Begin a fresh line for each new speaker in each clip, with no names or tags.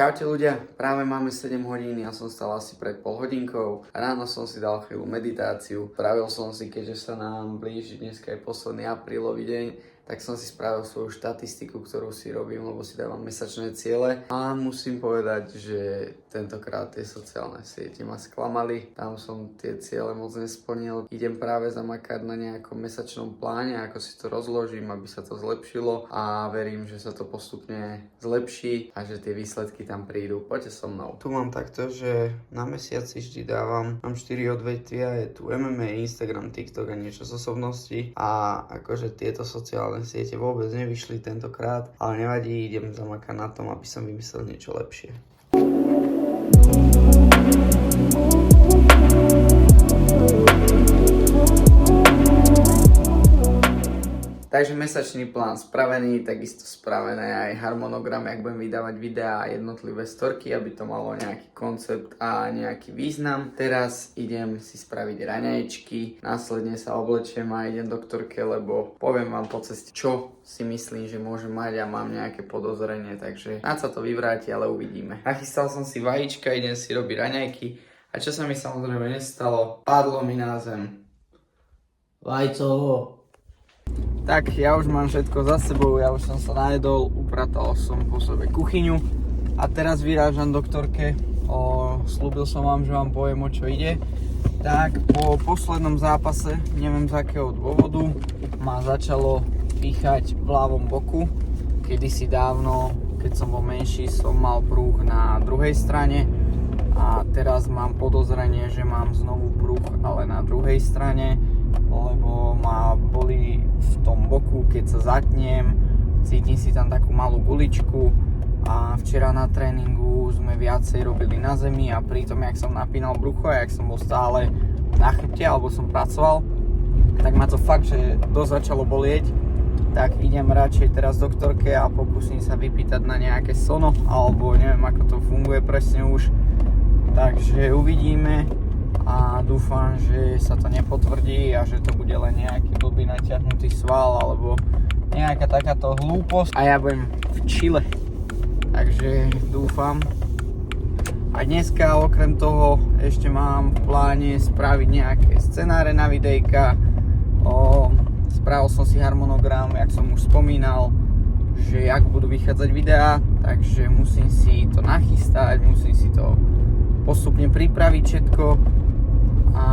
Čaute ľudia, práve máme 7 hodín, ja som stal asi pred pol hodinkou. Ráno som si dal chvíľu meditáciu. Spravil som si, keďže sa nám blíži dneska je posledný aprílový deň, tak som si spravil svoju štatistiku, ktorú si robím, lebo si dávam mesačné ciele. A musím povedať, že tentokrát tie sociálne siete ma sklamali. Tam som tie ciele moc nesplnil. Idem práve zamakať na nejakom mesačnom pláne, ako si to rozložím, aby sa to zlepšilo. A verím, že sa to postupne zlepší a že tie výsledky tam prídu. Poďte so mnou. Tu mám takto, že na mesiac si vždy mám 4 odvetvia, je tu MMA, Instagram, TikTok a niečo z osobnosti. A akože tieto sociálne siete vôbec nevyšli tentokrát, ale nevadí, idem zamakať na tom, aby som vymyslel niečo lepšie. Takže mesačný plán spravený, takisto spravené aj harmonogram, jak budem vydávať videá a jednotlivé storky, aby to malo nejaký koncept a nejaký význam. Teraz idem si spraviť raňajčky, následne sa oblečiem a idem doktorke, lebo poviem vám po ceste, čo si myslím, že môžem mať a mám nejaké podozrenie, takže na sa to vyvráti, ale uvidíme. Nachystal som si vajíčka, idem si robiť raňajky a čo sa mi samozrejme nestalo, padlo mi na zem vajco. Tak, ja už mám všetko za sebou, ja už som sa najedol, upratal som po sebe kuchyňu a teraz vyrážam doktorke. Slúbil som vám, že vám poviem, o čo ide. Tak, po poslednom zápase, neviem z akého dôvodu, ma začalo píchať v ľavom boku. Kedysi dávno, keď som bol menší, som mal prúh na druhej strane a teraz mám podozrenie, že mám znovu prúh, ale na druhej strane, lebo ma bolí v tom boku, keď sa zatnem, cítim si tam takú malú guličku a včera na tréningu sme viacej robili na zemi a pritom, jak som napínal brucho a jak som bol stále na chrbte alebo som pracoval, tak ma to fakt, že dosť začalo bolieť. Tak idem radšej teraz doktorke a pokúsim sa vypýtať na nejaké sono, alebo neviem, ako to funguje presne už. Takže uvidíme a dúfam, že sa to nepotvrdí a že to bude len nejaký blbý natiahnutý sval alebo nejaká takáto hlúposť a ja budem v Čile, takže dúfam. A dneska okrem toho ešte mám v pláne spraviť nejaké scenáre na videjka. Spravil som si harmonogram, jak som už spomínal, že jak budú vychádzať videá, takže musím si to nachystať, musím si to postupne pripraviť všetko. A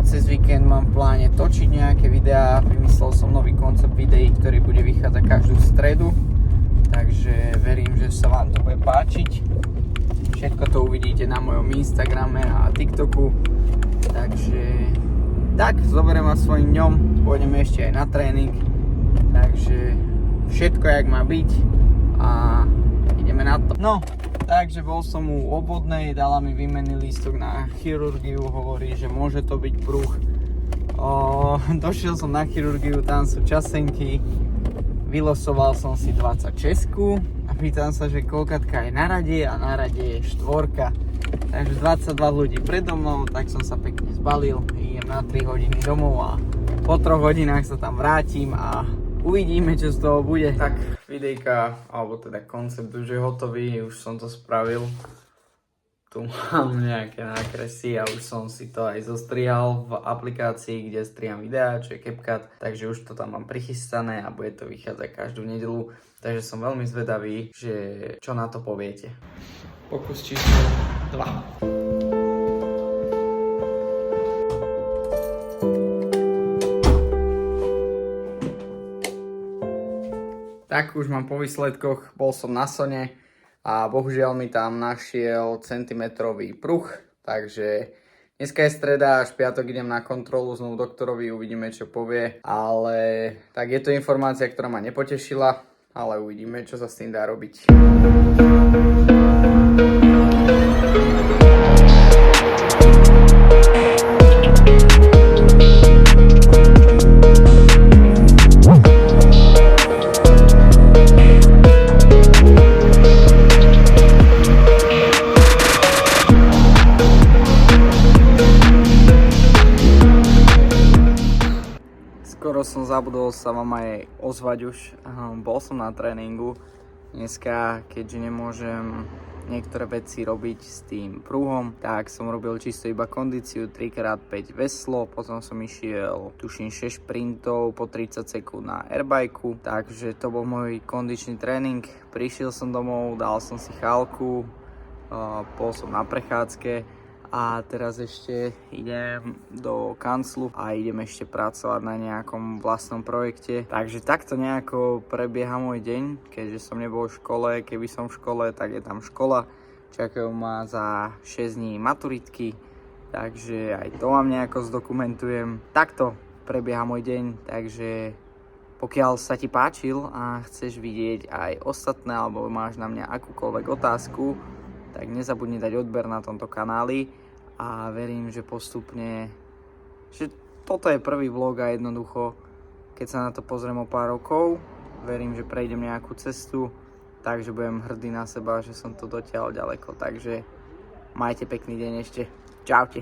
cez víkend mám v pláne točiť nejaké videá, vymyslel som nový koncept videí, ktorý bude vychádzať každú stredu, takže verím, že sa vám to bude páčiť. Všetko to uvidíte na mojom Instagrame a TikToku, takže tak, zoberiem vás svojím dňom, pôjdeme ešte aj na tréning, takže všetko jak má byť a ideme na to. No, takže bol som u obvodnej, dala mi výmenný lístok na chirurgiu, hovorí, že môže to byť prúh. Došiel som na chirurgiu, tam sú časenky, vylosoval som si 26 a pýtam sa, že koľkatka je na rade a na rade je 4. Takže 22 ľudí predo mnou, tak som sa pekne zbalil, idem na 3 hodiny domov a po 3 hodinách sa tam vrátim a uvidíme, čo z toho bude. Tak, videjka, alebo teda koncept už je hotový, už som to spravil. Tu mám nejaké nákresy a už som si to aj zostrihal v aplikácii, kde striham videá, čo je CapCut. Takže už to tam mám prichystané a bude to vychádzať každú nedeľu. Takže som veľmi zvedavý, že čo na to poviete. Pokus číslo 2. Tak už mám po výsledkoch, bol som na sone a bohužiaľ mi tam našiel centimetrový pruh, takže dneska je streda, až piatok idem na kontrolu znovu doktorovi, uvidíme čo povie, ale tak je to informácia, ktorá ma nepotešila, ale uvidíme čo sa s tým dá robiť. Skoro som zabudol sa vám aj ozvať už. Bol som na tréningu. Dneska, keďže nemôžem niektoré veci robiť s tým pruhom, tak som robil čisto iba kondíciu, 3x5 veslo, potom som išiel, tuším, 6 sprintov po 30 sekúnd na airbajku, takže to bol môj kondičný tréning. Prišiel som domov, dal som si chálku, bol som na prechádzke a teraz ešte idem do kanclu a idem ešte pracovať na nejakom vlastnom projekte. Takže takto nejako prebieha môj deň, keďže som nebol v škole. Keby som v škole, tak je tam škola. Čakajú ma za 6 dní maturitky, takže aj to vám nejako zdokumentujem. Takto prebieha môj deň, takže pokiaľ sa ti páčil a chceš vidieť aj ostatné, alebo máš na mňa akúkoľvek otázku, tak nezabudni dať odber na tomto kanáli a verím, že postupne, že toto je prvý vlog a jednoducho, keď sa na to pozriem o pár rokov, verím, že prejdem nejakú cestu, takže budem hrdý na seba, že som to dotiahol ďaleko, takže majte pekný deň ešte. Čaute.